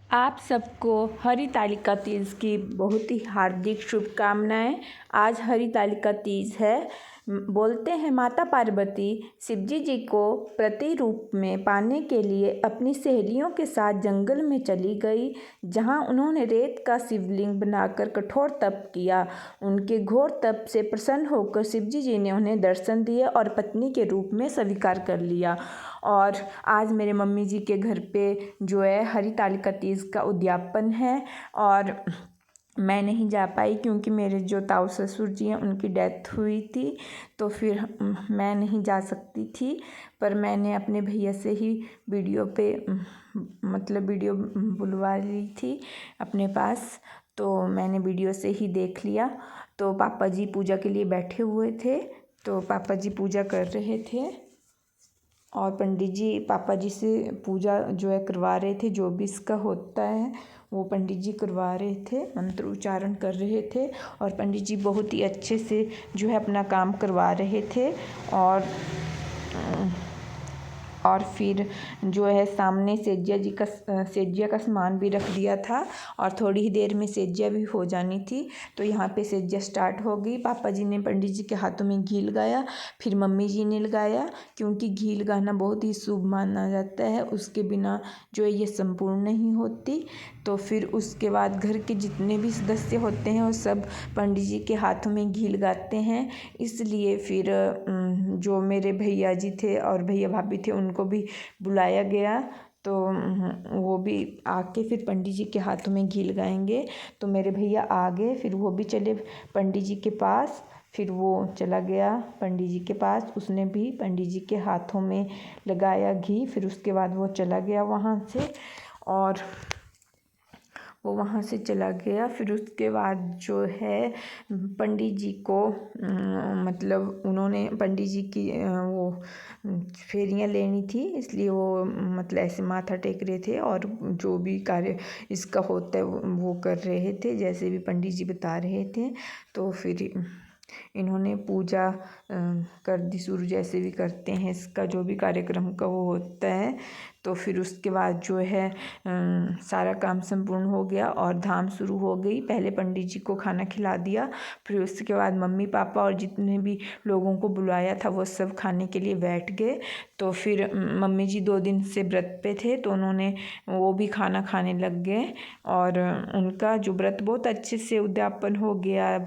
आप सबको हरितालिका तीज की बहुत ही हार्दिक शुभकामनाएं। आज हरितालिका तीज है। बोलते हैं माता पार्वती शिवजी जी को प्रति रूप में पाने के लिए अपनी सहेलियों के साथ जंगल में चली गई, जहां उन्होंने रेत का शिवलिंग बनाकर कठोर तप किया। उनके घोर तप से प्रसन्न होकर शिवजी जी ने उन्हें दर्शन दिए और पत्नी के रूप में स्वीकार कर लिया। और आज मेरे मम्मी जी के घर पे जो है हरितालिका तीज का उद्यापन है, और मैं नहीं जा पाई क्योंकि मेरे जो ताऊ ससुर जी हैं उनकी डेथ हुई थी, तो फिर मैं नहीं जा सकती थी। पर मैंने अपने भैया से ही वीडियो पे वीडियो बुलवा ली थी अपने पास, तो मैंने वीडियो से ही देख लिया। तो पापा जी पूजा के लिए बैठे हुए थे, तो पापा जी पूजा कर रहे थे और पंडित जी पापा जी से पूजा जो है करवा रहे थे। जो भी इसका होता है वो पंडित जी करवा रहे थे, मंत्र उच्चारण कर रहे थे, और पंडित जी बहुत ही अच्छे से जो है अपना काम करवा रहे थे। और फिर जो है सामने सेज्जिया का सामान भी रख दिया था, और थोड़ी ही देर में सेज्जिया भी हो जानी थी। तो यहाँ पे सेज्जिया स्टार्ट हो गई। पापा जी ने पंडित जी के हाथों में घी लगाया, फिर मम्मी जी ने लगाया, क्योंकि घी लगाना बहुत ही शुभ माना जाता है, उसके बिना जो है ये संपूर्ण नहीं होती। तो फिर उसके बाद घर के जितने भी सदस्य होते हैं वो सब पंडित जी के हाथों में घी लगाते हैं। इसलिए फिर जो मेरे भैया जी थे और भैया भाभी थे उनको भी बुलाया गया, तो वो भी आके फिर पंडित जी के हाथों में घी लगाएंगे। तो मेरे भैया आ गए, फिर वो भी चले पंडित जी के पास। फिर वो चला गया पंडित जी के पास, उसने भी पंडित जी के हाथों में लगाया घी। फिर उसके बाद वो चला गया वहाँ से, और वो वहाँ से चला गया। फिर उसके बाद जो है पंडित जी को उन्होंने पंडित जी की वो फेरियाँ लेनी थी, इसलिए वो ऐसे माथा टेक रहे थे और जो भी कार्य इसका होता है वो कर रहे थे, जैसे भी पंडित जी बता रहे थे। तो फिर इन्होंने पूजा कर दी शुरू, जैसे भी करते हैं इसका जो भी कार्यक्रम का वो होता है। तो फिर उसके बाद जो है सारा काम संपूर्ण हो गया और धाम शुरू हो गई। पहले पंडित जी को खाना खिला दिया, फिर उसके बाद मम्मी पापा और जितने भी लोगों को बुलाया था वो सब खाने के लिए बैठ गए। तो फिर मम्मी जी 2 दिन से व्रत पे थे, तो उन्होंने वो भी खाना खाने लग गए, और उनका जो व्रत बहुत अच्छे से उद्यापन हो गया।